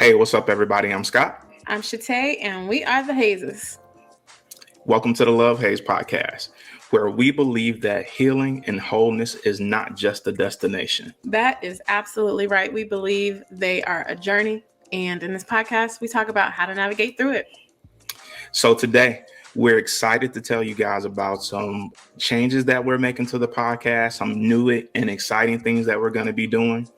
Hey, what's up, everybody? I'm Scott. I'm Shatay, and we are the Hazes. Welcome to the Love Haze podcast, where we believe that healing and wholeness is not just a destination. That is absolutely right. We believe they are a journey, and in this podcast, we talk about how to navigate through it. So today, we're excited to tell you guys about some changes that we're making to the podcast, some new and exciting things that we're going to be doing.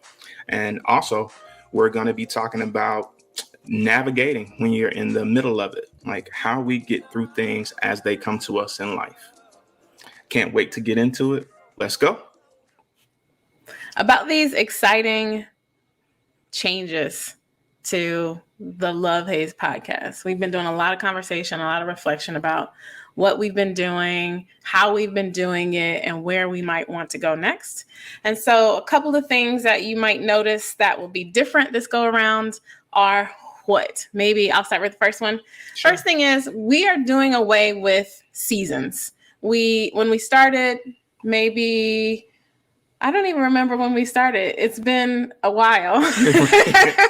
And also, we're going to be talking about navigating when you're in the middle of it, like how we get through things as they come to us in life. Can't wait to get into it. Let's go. About these exciting changes to the Love Haze podcast, we've been doing a lot of conversation, a lot of reflection about what we've been doing, how we've been doing it, and where we might want to go next. And so a couple of things that you might notice that will be different this go around are what? Maybe I'll start with the first one. Sure. First thing is we are doing away with seasons. When we started, maybe I don't even remember when we started. It's been a while.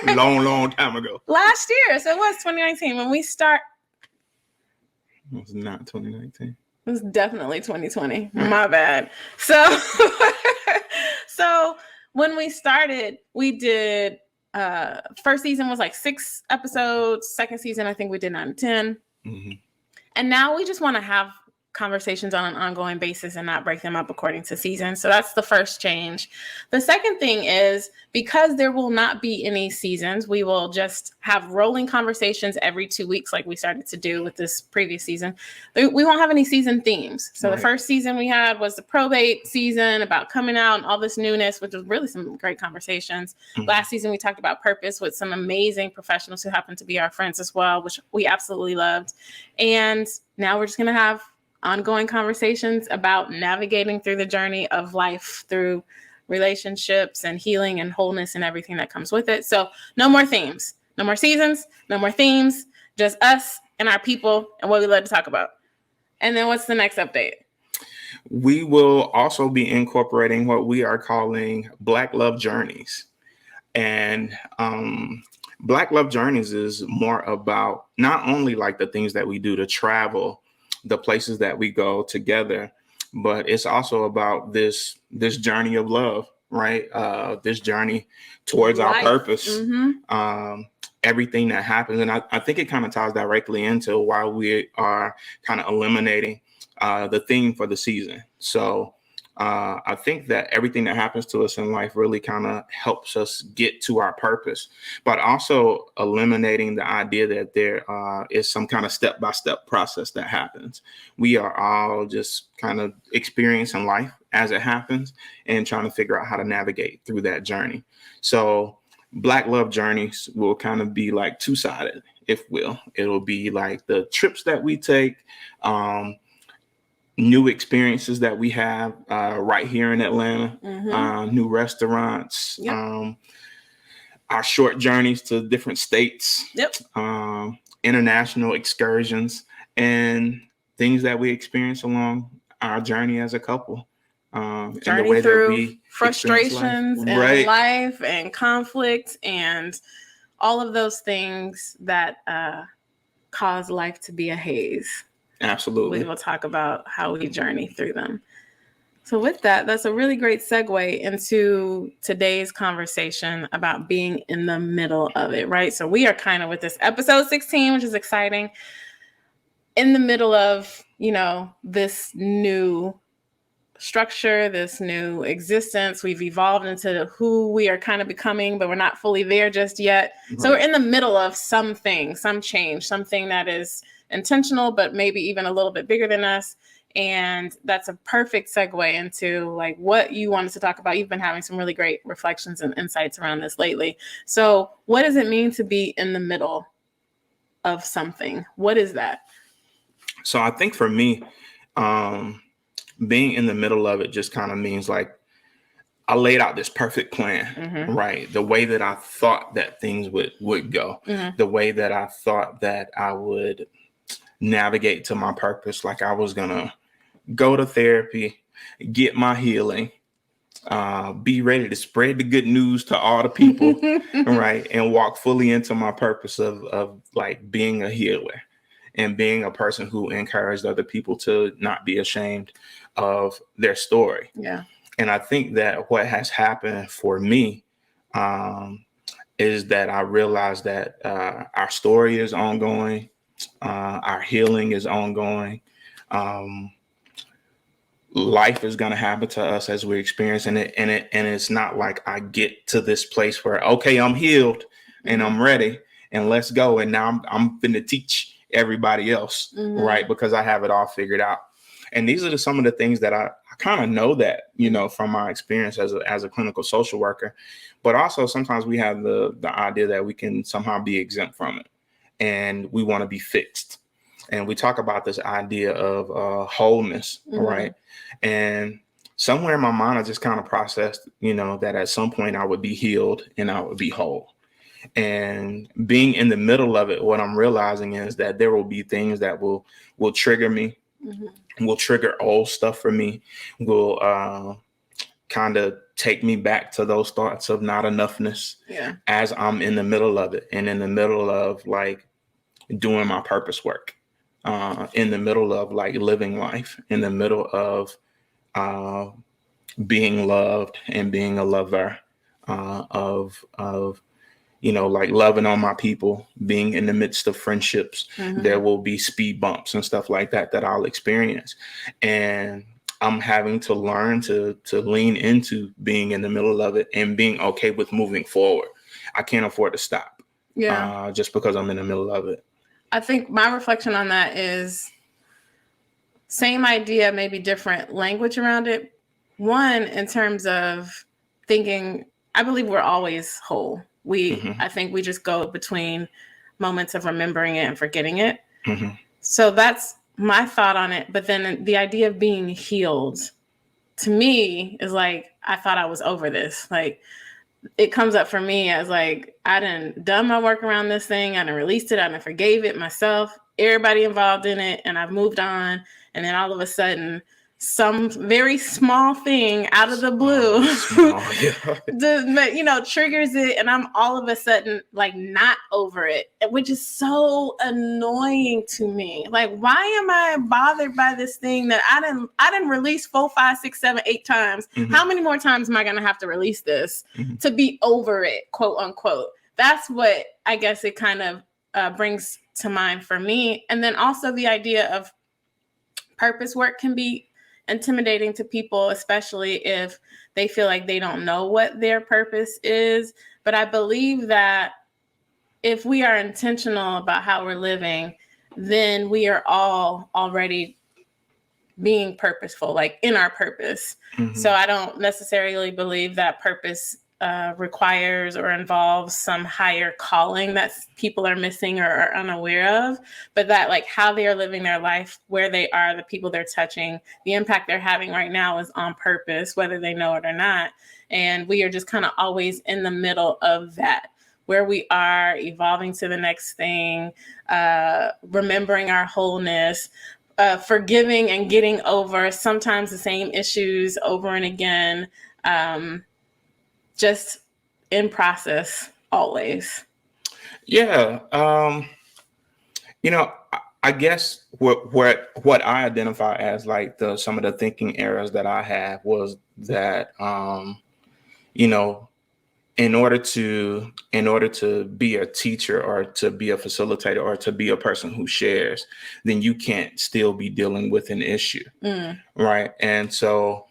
long time ago. Last year. So it was 2019 when we start. It was not 2019. It was definitely 2020. My bad. So when we started, we did first season was like 6 episodes. Second season, I think we did 9 and 10. Mm-hmm. And now we just want to have conversations on an ongoing basis and not break them up according to seasons. So that's the first change. The second thing is because there will not be any seasons, we will just have rolling conversations every 2 weeks like we started to do with this previous season. We won't have any season themes. So The first season we had was the probate season about coming out and all this newness, which was really some great conversations. Mm-hmm. Last season we talked about purpose with some amazing professionals who happen to be our friends as well, which we absolutely loved. And now we're just going to have ongoing conversations about navigating through the journey of life through relationships and healing and wholeness and everything that comes with it. So no more themes, no more seasons, no more themes, just us and our people and what we love to talk about. And then what's the next update? We will also be incorporating what we are calling Black Love Journeys. And Black Love Journeys is more about not only like the things that we do to travel, the places that we go together, but it's also about this journey of love, right? This journey towards our purpose, everything that happens. And I think it kind of ties directly into why we are kind of eliminating the theme for the season. So I think that everything that happens to us in life really kind of helps us get to our purpose, but also eliminating the idea that there is some kind of step-by-step process that happens. We are all just kind of experiencing life as it happens and trying to figure out how to navigate through that journey. So Black Love Journeys will kind of be like two-sided, if will. It'll be like the trips that we take, new experiences that we have right here in Atlanta, new restaurants, our short journeys to different states, international excursions, and things that we experience along our journey as a couple. Journey the way through that we frustrations and life and conflict and all of those things that cause life to be a haze. Absolutely. We will talk about how we journey through them. So with that, that's a really great segue into today's conversation about being in the middle of it, right? So we are kind of with this episode 16, which is exciting, in the middle of, this new structure, this new existence. We've evolved into who we are kind of becoming, but we're not fully there just yet. Right. So we're in the middle of something, some change, something that is intentional, but maybe even a little bit bigger than us. And that's a perfect segue into like what you wanted to talk about. You've been having some really great reflections and insights around this lately. So what does it mean to be in the middle of something? What is that? So I think for me, being in the middle of it just kind of means like I laid out this perfect plan, right? The way that I thought that things would go, the way that I thought that I would navigate to my purpose. Like I was going to go to therapy, get my healing, be ready to spread the good news to all the people, right? And walk fully into my purpose of like being a healer and being a person who encouraged other people to not be ashamed of their story. Yeah. And I think that what has happened for me is that I realized that our story is ongoing, our healing is ongoing. Life is going to happen to us as we're experiencing it, and it's not like I get to this place where, okay, I'm healed and I'm ready and let's go, and now I'm finna teach everybody else, right? Because I have it all figured out. And these are some of the things that I kind of know that, you know, from my experience as a clinical social worker. But also sometimes we have the idea that we can somehow be exempt from it and we want to be fixed. And we talk about this idea of wholeness, right? And somewhere in my mind, I just kind of processed, you know, that at some point I would be healed and I would be whole. And being in the middle of it, what I'm realizing is that there will be things that will trigger me, will trigger old stuff for me, will kind of take me back to those thoughts of not enoughness as I'm in the middle of it and in the middle of like doing my purpose work, in the middle of like living life, in the middle of being loved and being a lover, of you know, like loving on my people, being in the midst of friendships. There will be speed bumps and stuff like that I'll experience. And I'm having to learn to lean into being in the middle of it and being okay with moving forward. I can't afford to stop just because I'm in the middle of it. I think my reflection on that is same idea, maybe different language around it. One, in terms of thinking, I believe we're always whole. I think we just go between moments of remembering it and forgetting it. So that's my thought on it. But then the idea of being healed to me is like, I thought I was over this. Like, it comes up for me as like, I done my work around this thing. I done released it. I done forgave it myself, everybody involved in it. And I've moved on. And then all of a sudden, some very small thing out of the blue, you know, triggers it. And I'm all of a sudden like not over it, which is so annoying to me. Like, why am I bothered by this thing that I didn't release 4, 5, 6, 7, 8 times? How many more times am I going to have to release this to be over it, quote unquote? That's what I guess it kind of brings to mind for me. And then also the idea of purpose work can be intimidating to people, especially if they feel like they don't know what their purpose is. But I believe that if we are intentional about how we're living, then we are all already being purposeful, like in our purpose. So I don't necessarily believe that purpose requires or involves some higher calling that people are missing or are unaware of, but that like how they are living their life, where they are, the people they're touching, the impact they're having right now is on purpose, whether they know it or not. And we are just kind of always in the middle of that, where we are evolving to the next thing, remembering our wholeness, forgiving and getting over sometimes the same issues over and again. Just in process always. Yeah. You know, I guess what I identify as like some of the thinking errors that I had was that, you know, in order to be a teacher or to be a facilitator or to be a person who shares, then you can't still be dealing with an issue. Right. And so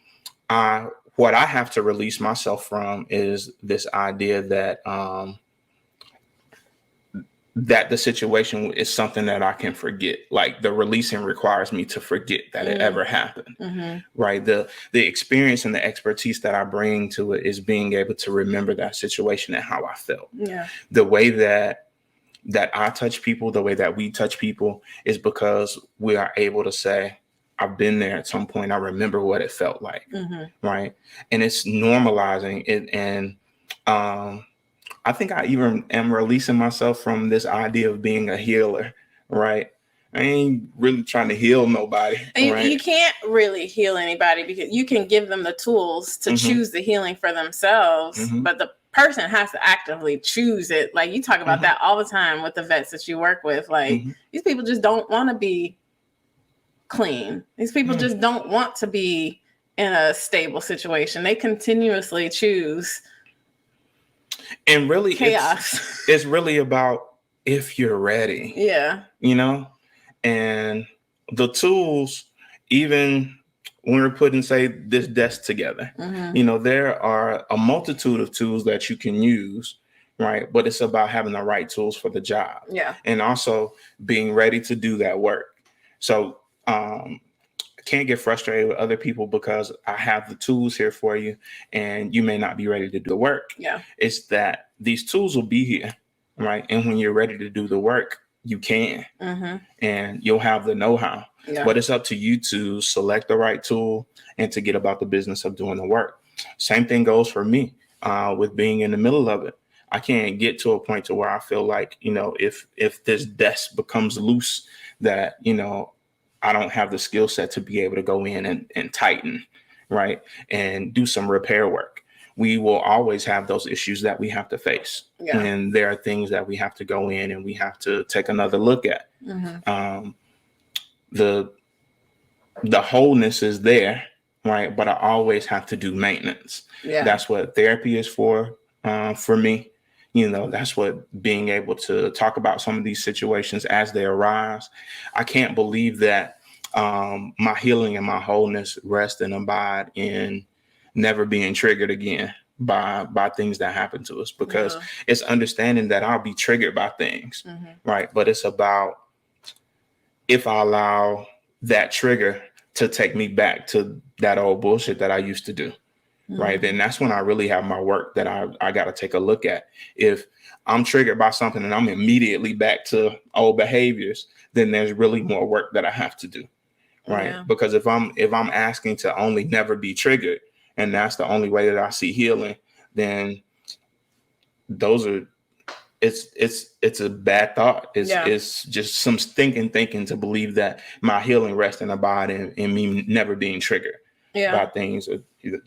what I have to release myself from is this idea that that the situation is something that I can forget. Like the releasing requires me to forget that it ever happened. Right. The experience and the expertise that I bring to it is being able to remember that situation and how I felt. The way that I touch people, the way that we touch people is because we are able to say, I've been there at some point. I remember what it felt like. Right. And it's normalizing it. And I think I even am releasing myself from this idea of being a healer. Right. I ain't really trying to heal nobody. And right? you can't really heal anybody because you can give them the tools to choose the healing for themselves, but the person has to actively choose it. Like you talk about that all the time with the vets that you work with. Like these people just don't want to be clean. These people just don't want to be in a stable situation. They continuously choose. And really chaos. It's really about if you're ready. Yeah. And the tools, even when we're putting, say, this desk together, there are a multitude of tools that you can use, right? But it's about having the right tools for the job. Yeah. And also being ready to do that work. So I can't get frustrated with other people because I have the tools here for you and you may not be ready to do the work. Yeah. It's that these tools will be here, right? And when you're ready to do the work, you can, and you'll have the know-how. Yeah. But it's up to you to select the right tool and to get about the business of doing the work. Same thing goes for me with being in the middle of it. I can't get to a point to where I feel like, if this desk becomes loose, that, I don't have the skill set to be able to go in and tighten, right, and do some repair work. We will always have those issues that we have to face. Yeah. And there are things that we have to go in and we have to take another look at. The wholeness is there, right? But I always have to do maintenance. Yeah. That's what therapy is for me. That's what being able to talk about some of these situations as they arise. I can't believe that my healing and my wholeness rest and abide in never being triggered again by things that happen to us, because it's understanding that I'll be triggered by things, right? But it's about if I allow that trigger to take me back to that old bullshit that I used to do, right? Then that's when I really have my work that I got to take a look at. If I'm triggered by something and I'm immediately back to old behaviors, then there's really more work that I have to do, right? Yeah. Because if I'm asking to only never be triggered, and that's the only way that I see healing, then it's a bad thought. It's just some thinking to believe that my healing rests and abide in me never being triggered by things.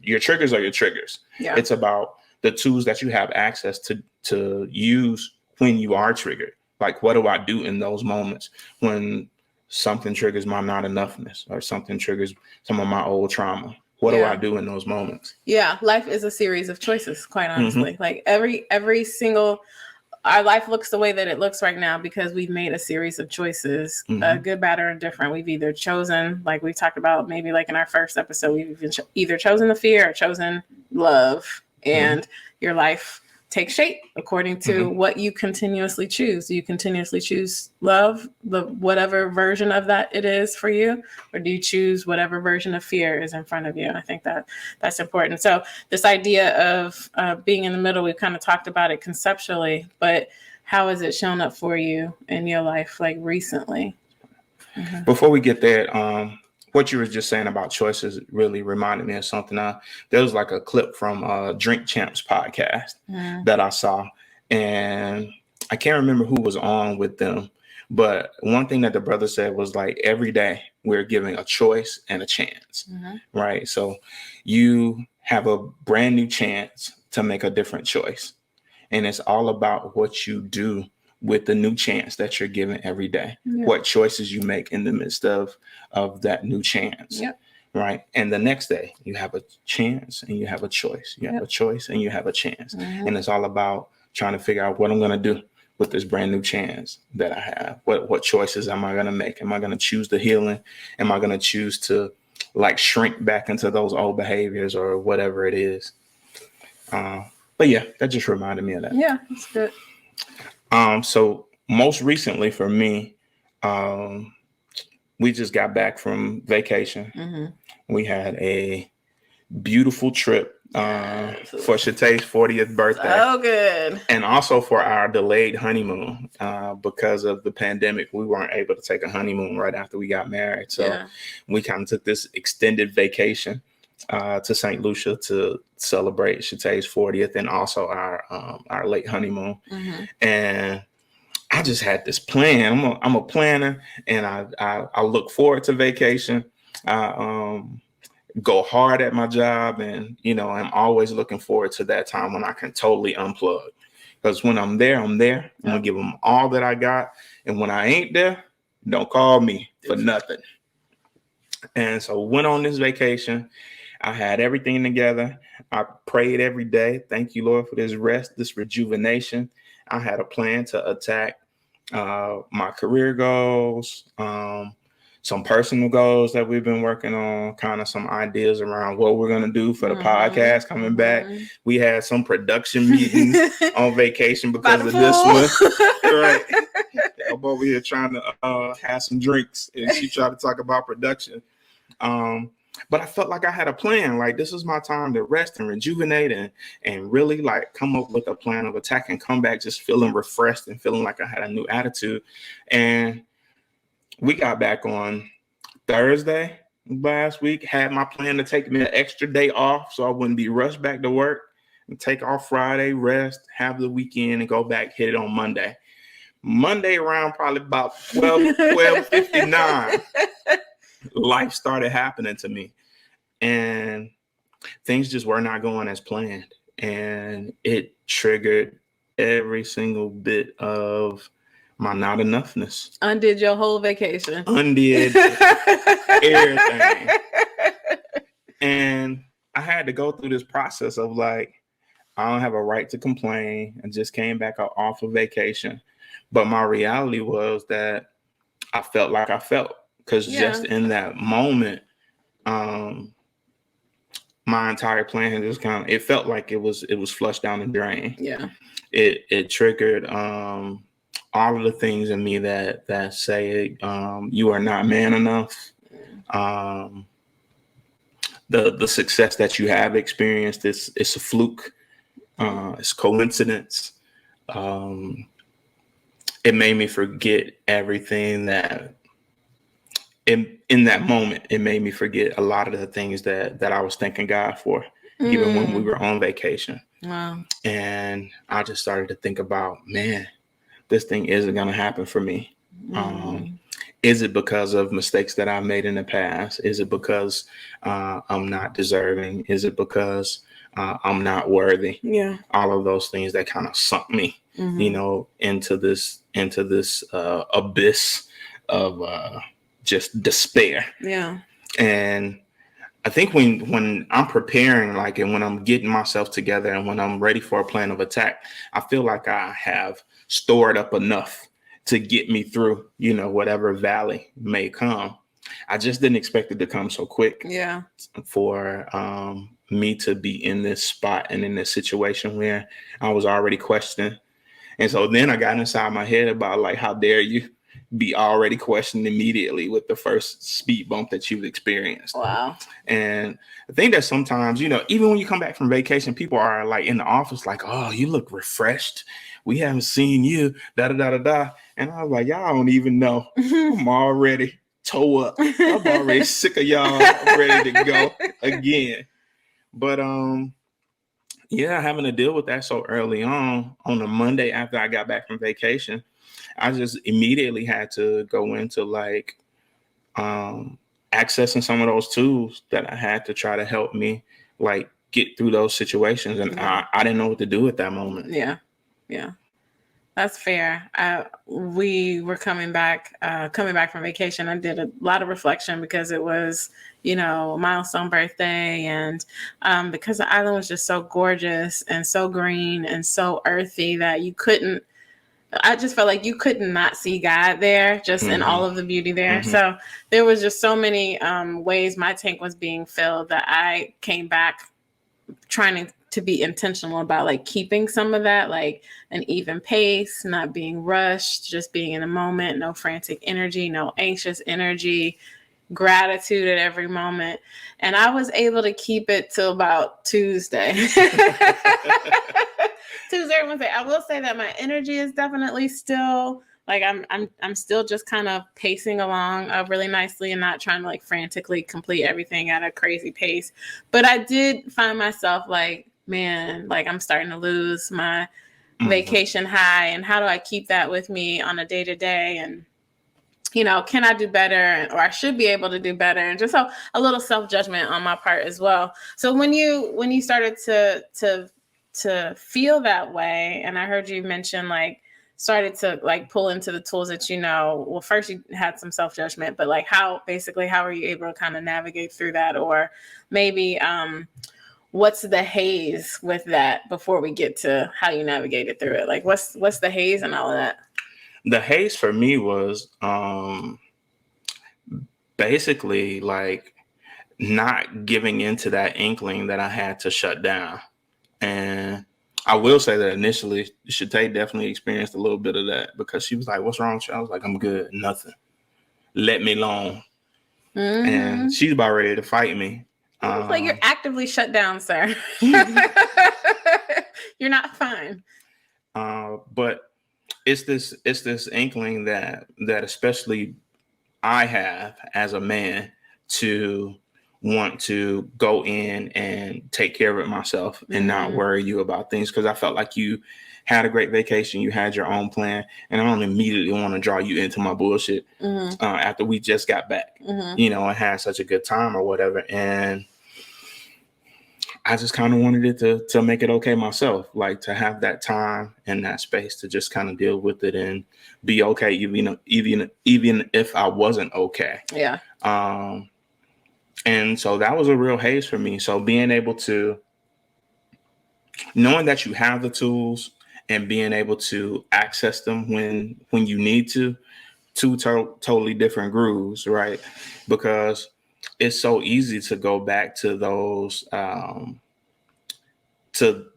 Your triggers are your triggers. Yeah. It's about the tools that you have access to use when you are triggered. Like, what do I do in those moments when something triggers my not enoughness or something triggers some of my old trauma? What do I do in those moments? Yeah, life is a series of choices, quite honestly. Like every single, our life looks the way that it looks right now because we've made a series of choices, good, bad, or indifferent. We've either chosen, like we talked about, maybe like in our first episode, we've either chosen the fear or chosen love, and your life takes shape according to what you continuously choose. Do you continuously choose love, whatever version of that it is for you, or do you choose whatever version of fear is in front of you? And I think that's important. So this idea of being in the middle, we've kind of talked about it conceptually, but how has it shown up for you in your life, like recently? Before we get there, what you were just saying about choices really reminded me of something. There was like a clip from Drink Champs podcast that I saw, and I can't remember who was on with them, but one thing that the brother said was like, every day we're giving a choice and a chance, right? So you have a brand new chance to make a different choice, and it's all about what you do with the new chance that you're given every day, what choices you make in the midst of that new chance, right? And the next day you have a chance and you have a choice, you have a choice and you have a chance. And it's all about trying to figure out what I'm going to do with this brand new chance that I have. What choices am I going to make? Am I going to choose the healing? Am I going to choose to like shrink back into those old behaviors or whatever it is? But yeah, that just reminded me of that. Yeah, that's good. So most recently for me, we just got back from vacation. We had a beautiful trip for Shatay's 40th birthday. Oh, good. And also for our delayed honeymoon. Because of the pandemic, we weren't able to take a honeymoon right after we got married. So we kind of took this extended vacation to St. Lucia to celebrate Shatay's 40th and also our late honeymoon. And I just had this plan. I'm a planner, and I look forward to vacation. I go hard at my job, and I'm always looking forward to that time when I can totally unplug. Because when I'm there, I'm there. I'm gonna give them all that I got, and when I ain't there, don't call me for nothing. And so went on this vacation. I had everything together. I prayed every day. Thank you, Lord, for this rest, this rejuvenation. I had a plan to attack my career goals, some personal goals that we've been working on, kind of some ideas around what we're going to do for the podcast coming back. We had some production meetings on vacation because of this one. Right. I'm over here trying to have some drinks, and she tried to talk about production. But I felt like I had a plan. Like, this is my time to rest and rejuvenate and really like come up with a plan of attack and come back just feeling refreshed and feeling like I had a new attitude. And we got back on Thursday last week, had my plan to take me an extra day off so I wouldn't be rushed back to work, and take off Friday, rest, have the weekend, and go back, hit it on Monday. Monday around probably about 12:59. Life started happening to me, and things just were not going as planned, and it triggered every single bit of my not enoughness. Undid your whole vacation. Undid everything. And I had to go through this process of like, I don't have a right to complain. I just came back off of vacation. But my reality was that I felt like I felt. Because just in that moment, my entire plan just it felt like it was flushed down the drain. Yeah. It triggered all of the things in me that say you are not man enough. The success that you have experienced is a fluke. It's coincidence. It made me forget everything that. In that moment, it made me forget a lot of the things that I was thanking God for, even when we were on vacation. Wow. And I just started to think about, man, this thing isn't going to happen for me. Is it because of mistakes that I made in the past? Is it because I'm not deserving? Is it because I'm not worthy? Yeah. All of those things that kind of sunk me, into this abyss of just despair. Yeah. And I think when I'm preparing, like, and when I'm getting myself together and when I'm ready for a plan of attack, I feel like I have stored up enough to get me through, whatever valley may come. I just didn't expect it to come so quick. Yeah. For me to be in this spot and in this situation where I was already questioning. And so then I got inside my head about like, how dare you be already questioned immediately with the first speed bump that you've experienced. Wow. And I think that sometimes, even when you come back from vacation, people are like in the office like, oh, you look refreshed. We haven't seen you, da-da-da-da-da. And I was like, y'all don't even know. I'm already toe up. I'm already sick of y'all. I'm ready to go again. But having to deal with that so early on a Monday after I got back from vacation, I just immediately had to go into like accessing some of those tools that I had to try to help me like get through those situations. And I didn't know what to do at that moment. Yeah. Yeah. That's fair. We were coming back from vacation. I did a lot of reflection because it was, a milestone birthday. And because the island was just so gorgeous and so green and so earthy that I just felt like you could not see God there, just in all of the beauty there. So there was just so many ways my tank was being filled that I came back trying to be intentional about like keeping some of that, like an even pace, not being rushed, just being in the moment, no frantic energy, no anxious energy, gratitude at every moment. And I was able to keep it till about Tuesday. Tuesday or Wednesday. I will say that my energy is definitely still like I'm still just kind of pacing along really nicely and not trying to like frantically complete everything at a crazy pace. But I did find myself like, man, like I'm starting to lose my vacation high, and how do I keep that with me on a day-to-day, and can I do better, or I should be able to do better, and just a little self-judgment on my part as well. So when you started to feel that way, and I heard you mention started to pull into the tools that well, first you had some self-judgment, but how are you able to kind of navigate through that, or maybe what's the haze with that before we get to how you navigated through it? What's the haze and all of that? The haze for me was basically not giving into that inkling that I had to shut down. And I will say that initially, Shatay definitely experienced a little bit of that, because she was like, "What's wrong with you?" I was like, "I'm good, nothing. Let me alone." Mm-hmm. And she's about ready to fight me. It's you're actively shut down, sir. You're not fine. But it's this inkling that especially I have as a man to want to go in and take care of it myself and not worry you about things, because I felt like you had a great vacation, you had your own plan, and I don't immediately want to draw you into my bullshit after we just got back, and had such a good time or whatever. And I just kind of wanted it to make it okay myself, to have that time and that space to just kind of deal with it and be okay, even if I wasn't okay. Yeah. And so that was a real haze for me. So being able to, knowing that you have the tools and being able to access them when you need to, two totally different grooves, right? Because it's so easy to go back to those, to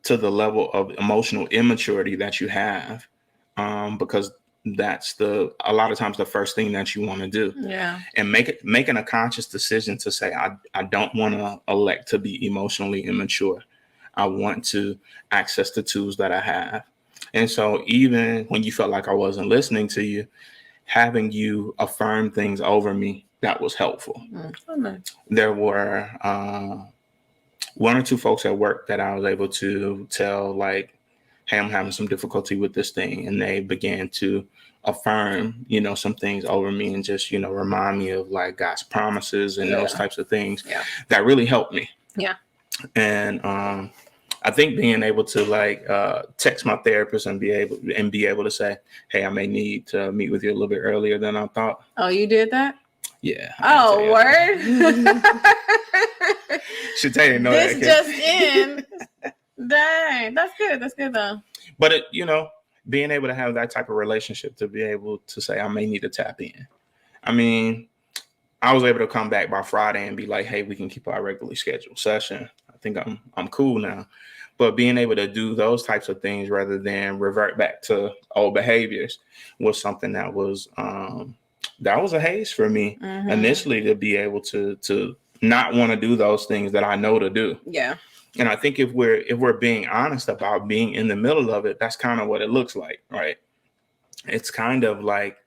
the level of emotional immaturity that you have, because that's a lot of times the first thing that you want to do. Yeah. And making a conscious decision to say, I don't want to elect to be emotionally immature. I want to access the tools that I have. And so even when you felt like I wasn't listening to you, having you affirm things over me, that was helpful. There were one or two folks at work that I was able to tell, hey, I'm having some difficulty with this thing. And they began to affirm, some things over me and just, remind me of God's promises and those types of things that really helped me. Yeah. And I think being able to text my therapist and be able to say, hey, I may need to meet with you a little bit earlier than I thought. Oh, you did that? Yeah. Oh, word. Should tell you know this that. Just in. Dang, that's good. That's good though. But being able to have that type of relationship to be able to say, I may need to tap in. I mean, I was able to come back by Friday and be like, hey, we can keep our regularly scheduled session. I think I'm cool now. But being able to do those types of things rather than revert back to old behaviors was something that was a haze for me initially, to be able to not want to do those things that I know to do. Yeah. And I think if we're being honest about being in the middle of it, that's kind of what it looks like, right? It's kind of like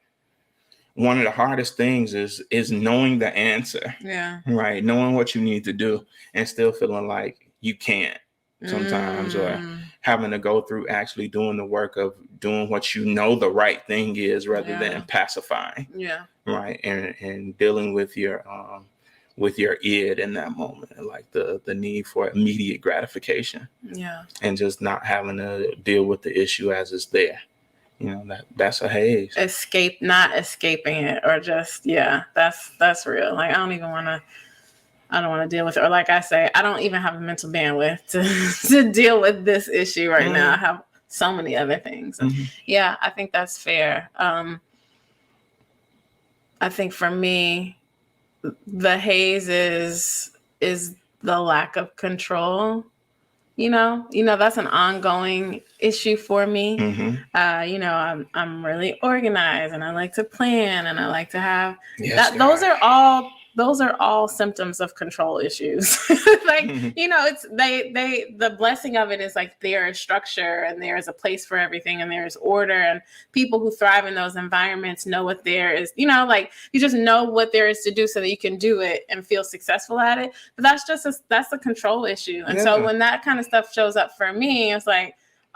one of the hardest things is knowing the answer. Yeah. Right. Knowing what you need to do and still feeling like you can't sometimes, or having to go through actually doing the work of doing what you know the right thing is rather than pacifying. Yeah. Right. And dealing with your id in that moment, the need for immediate gratification. Yeah. And just not having to deal with the issue as it's there. That's a haze. Not escaping it, or just, that's real. I don't want to deal with it. Or like I say, I don't even have a mental bandwidth to deal with this issue right now. I have so many other things. Yeah, I think that's fair. I think for me, the haze is the lack of control. That's an ongoing issue for me. I'm really organized, and I like to plan, and I like to have that. Those are all symptoms of control issues. It's the blessing of it is there is structure, and there is a place for everything, and there is order, and people who thrive in those environments know what there is, you just know what there is to do so that you can do it and feel successful at it. But that's a control issue. And so when that kind of stuff shows up for me, it's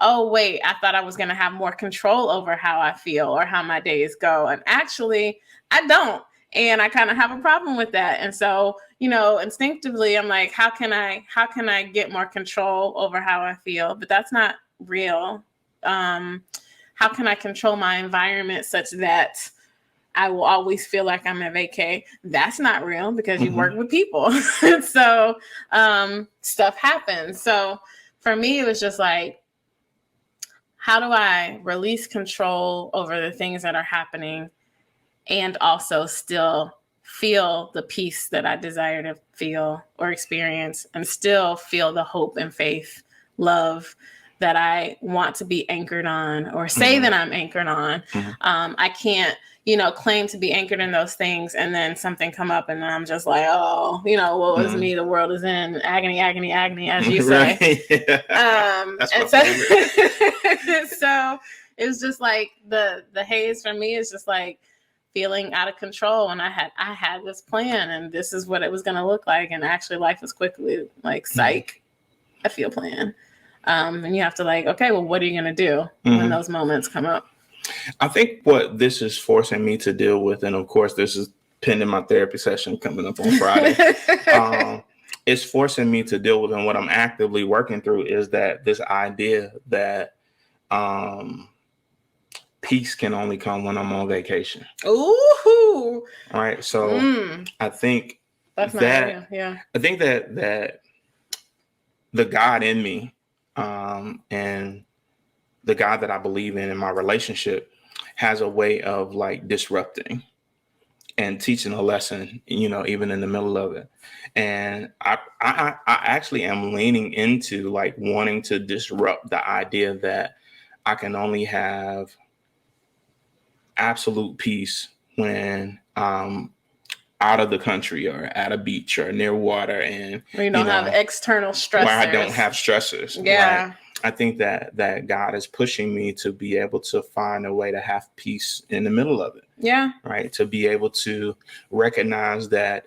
oh, wait, I thought I was going to have more control over how I feel or how my days go. And actually, I don't. And I kind of have a problem with that. And so, instinctively, I'm like, how can I get more control over how I feel? But that's not real. How can I control my environment such that I will always feel like I'm at vacay? That's not real, because you work with people. So stuff happens. So for me, it was just like, how do I release control over the things that are happening and also still feel the peace that I desire to feel or experience, and still feel the hope and faith, love that I want to be anchored on, or say that I'm anchored on. I can't, claim to be anchored in those things and then something come up and then I'm just like, oh, woe is me, the world is in agony, agony, agony, as you say. That's and so, so it was just like the haze for me is just like feeling out of control. And I had this plan and this is what it was going to look like. And actually life was quickly like, psych, I feel plan. And you have to like, okay, well, what are you going to do when those moments come up? I think what this is forcing me to deal with, and of course, this is pending my therapy session coming up on Friday, it's forcing me to deal with, and what I'm actively working through is that this idea that peace can only come when I'm on vacation. Ooh. All right. So I think that's not real. Yeah. I think that the God in me, and the God that I believe in my relationship, has a way of like disrupting and teaching a lesson, even in the middle of it. And I actually am leaning into like wanting to disrupt the idea that I can only have absolute peace when out of the country or at a beach or near water, and where you don't have external stressors. Where I don't have stressors. Yeah. Right? I think that God is pushing me to be able to find a way to have peace in the middle of it. Yeah. Right. To be able to recognize that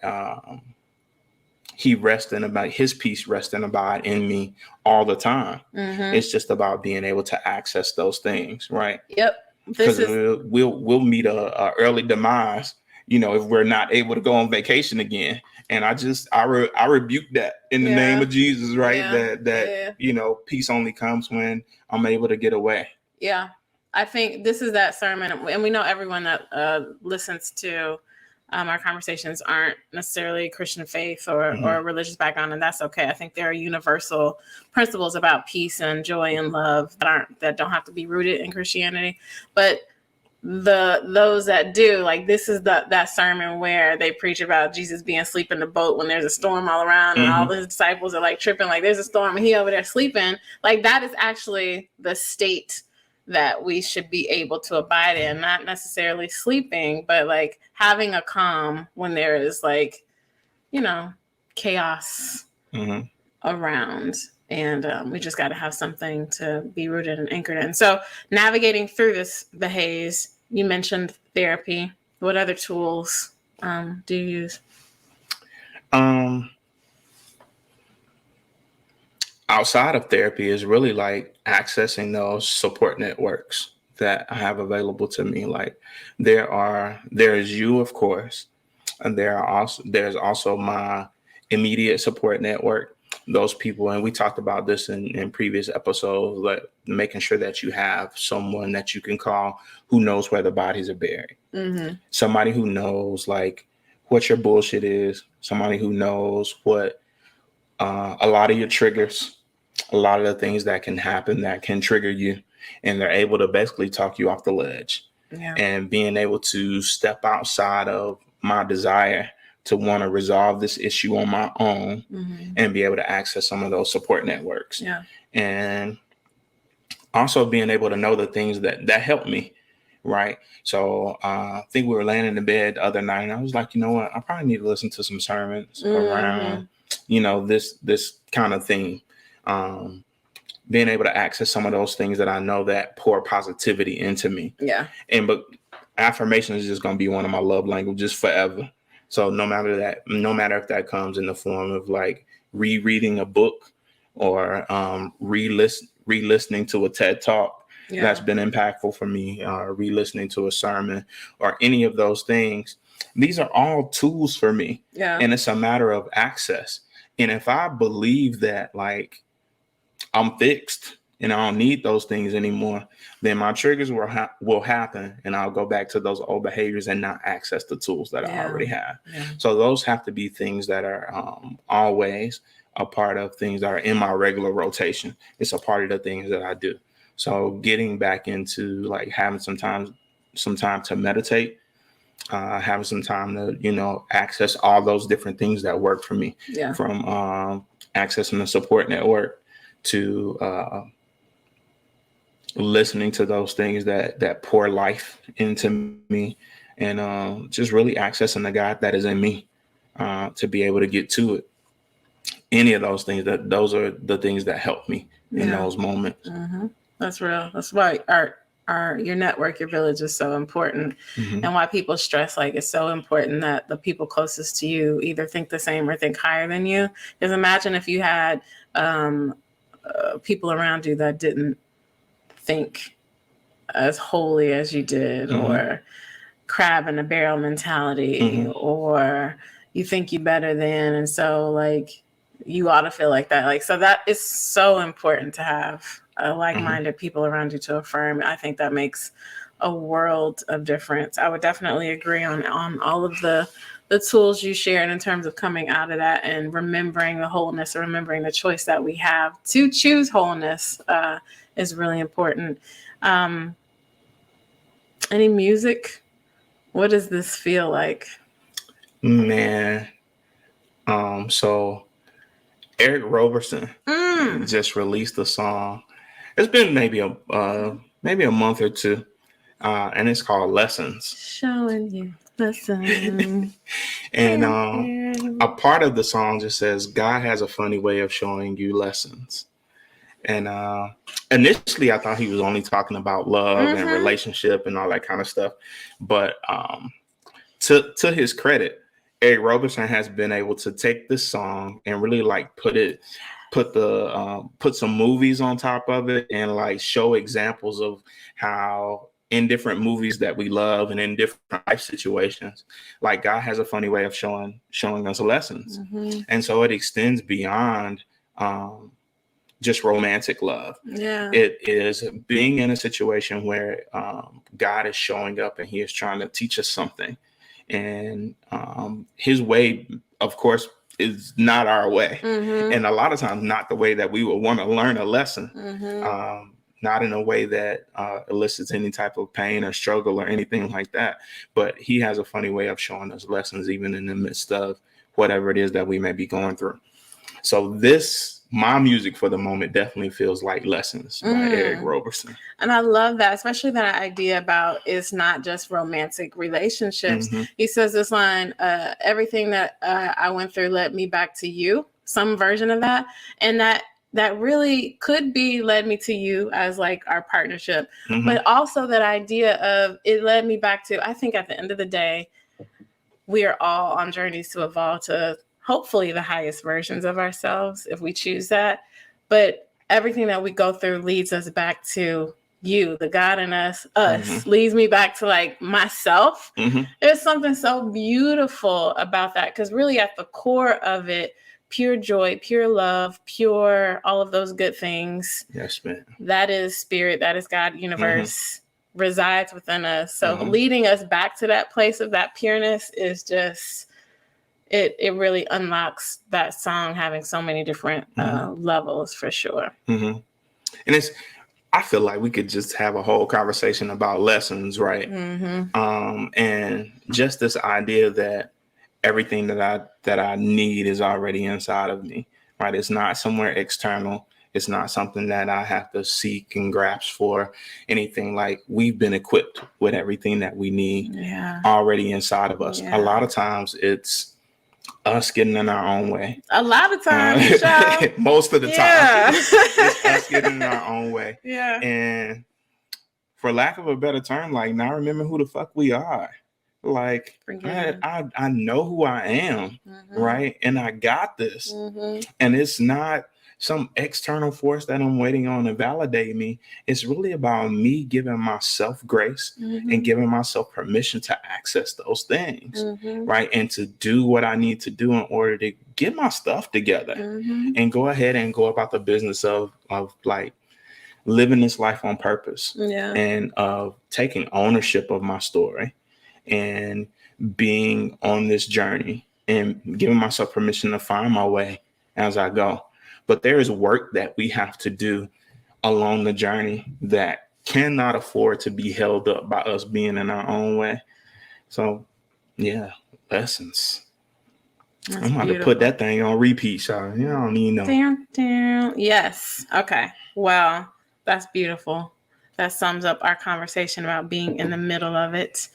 his peace rests and abide in me all the time. It's just about being able to access those things. Right. Yep. Because we'll meet a early demise, if we're not able to go on vacation again. And I rebuke that in the name of Jesus, right? Yeah. That peace only comes when I'm able to get away. Yeah. I think this is that sermon, and we know everyone that listens to our conversations aren't necessarily Christian faith or religious background, and that's okay. I think there are universal principles about peace and joy and love that don't have to be rooted in Christianity, but those that do, like, this is that sermon where they preach about Jesus being asleep in the boat when there's a storm all around and all the disciples are like tripping, like there's a storm and he over there sleeping. Like, that is actually the state that we should be able to abide in, not necessarily sleeping, but like having a calm when there is like, chaos around. And we just got to have something to be rooted and anchored in. So navigating through the haze, you mentioned therapy. What other tools do you use? Outside of therapy is really like accessing those support networks that I have available to me. Like there's you, of course, and there's also my immediate support network. Those people, and we talked about this in previous episodes, like making sure that you have someone that you can call who knows where the bodies are buried. Somebody who knows like what your bullshit is, somebody who knows what a lot of your triggers, a lot of the things that can happen that can trigger you, and they're able to basically talk you off the ledge. And being able to step outside of my desire to want to resolve this issue on my own and be able to access some of those support networks. And also being able to know the things that help me. Right. So I think we were laying in the bed the other night and I was like, you know what, I probably need to listen to some sermons around, this kind of thing. Being able to access some of those things that I know that pour positivity into me. But affirmation is just going to be one of my love languages forever. So no matter if that comes in the form of like rereading a book or re-listening to a TED talk Yeah. that's been impactful for me, re-listening to a sermon or any of those things. These are all tools for me. Yeah. And it's a matter of access. And if I believe that like I'm fixed and I don't need those things anymore, then my triggers will happen, and I'll go back to those old behaviors and not access the tools that I already have. Yeah. So those have to be things that are always a part of things that are in my regular rotation. It's a part of the things that I do. So getting back into like having some time to meditate, having some time to, access all those different things that work for me. Yeah. From accessing the support network to listening to those things that pour life into me, and just really accessing the God that is in me, to be able to get to it. Any of those things, those are the things that help me in those moments. Mm-hmm. That's real. That's why your network, your village is so important, and why people stress like it's so important that the people closest to you either think the same or think higher than you. Because imagine if you had people around you that didn't think as holy as you did, or crab in a barrel mentality, or you think you better than, and so like you ought to feel like that. Like, so that is so important to have like-minded people around you to affirm. I think that makes a world of difference. I would definitely agree on all of the tools you shared in terms of coming out of that and remembering the wholeness, or remembering the choice that we have to choose wholeness is really important. Any music? What does this feel like? Man, so Eric Roberson just released a song. It's been maybe a month or two, and it's called Lessons. Showing you lessons. And a part of the song just says, God has a funny way of showing you lessons. And initially I thought he was only talking about love and relationship and all that kind of stuff. But to his credit, Eric Roberson has been able to take this song and really like put some movies on top of it, and like show examples of how in different movies that we love and in different life situations, like God has a funny way of showing us lessons. And so it extends beyond just romantic love. Yeah. It is being in a situation where God is showing up and he is trying to teach us something. And his way, of course, is not our way. And a lot of times not the way that we would want to learn a lesson. Not in a way that elicits any type of pain or struggle or anything like that. But he has a funny way of showing us lessons, even in the midst of whatever it is that we may be going through. So my music for the moment definitely feels like Lessons by Eric Roberson. And I love that, especially that idea about it's not just romantic relationships. He says this line, everything that I went through led me back to you, some version of that. And that really could be led me to you as like our partnership, but also that idea of it led me back to, I think at the end of the day, we are all on journeys to evolve to hopefully the highest versions of ourselves if we choose that. But everything that we go through leads us back to you, the God in us, leads me back to like myself. There's something so beautiful about that, because really at the core of it, pure joy, pure love, pure all of those good things. Yes, man. That is spirit, that is God, universe resides within us. So leading us back to that place of that pureness is just, it really unlocks that song having so many different levels for sure. And I feel like we could just have a whole conversation about lessons, right? And just this idea that everything that I need is already inside of me, right? It's not somewhere external. It's not something that I have to seek and grasp for, anything. Like, we've been equipped with everything that we need already inside of us. A lot of times it's us getting in our own way. A lot of times, most of the time, it's us getting in our own way. And for lack of a better term, like, not remember who the fuck we are. Like, I know who I am, right? And I got this. And it's not some external force that I'm waiting on to validate me. It's really about me giving myself grace and giving myself permission to access those things, right? And to do what I need to do in order to get my stuff together and go ahead and go about the business of like living this life on purpose and of taking ownership of my story and being on this journey and giving myself permission to find my way as I go. But there is work that we have to do along the journey that cannot afford to be held up by us being in our own way. So, yeah, lessons. That's I'm about to put that thing on repeat, y'all. You don't even know. Damn. Yes. Okay. Well, that's beautiful. That sums up our conversation about being in the middle of it.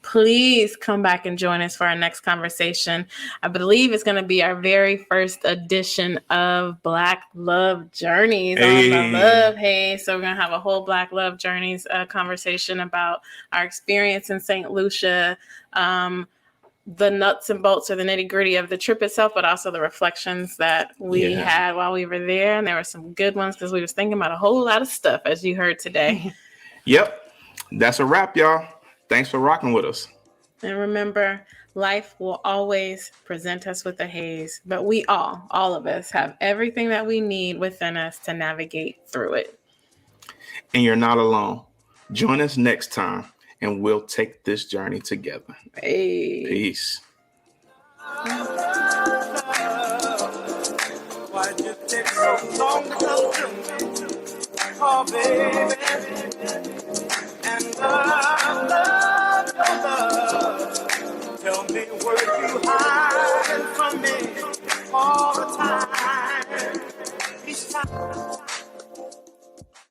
Please come back and join us for our next conversation. I believe it's going to be our very first edition of Black Love Journeys on the Love Haze. So we're going to have a whole Black Love Journeys conversation about our experience in St. Lucia, the nuts and bolts or the nitty gritty of the trip itself, but also the reflections that we had while we were there. And there were some good ones because we was thinking about a whole lot of stuff, as you heard today. Yep. That's a wrap, y'all. Thanks for rocking with us. And remember, life will always present us with a haze, but we all of us, have everything that we need within us to navigate through it. And you're not alone. Join us next time, and we'll take this journey together. Hey. Peace. Why'd you take so long to come to me? Oh, baby.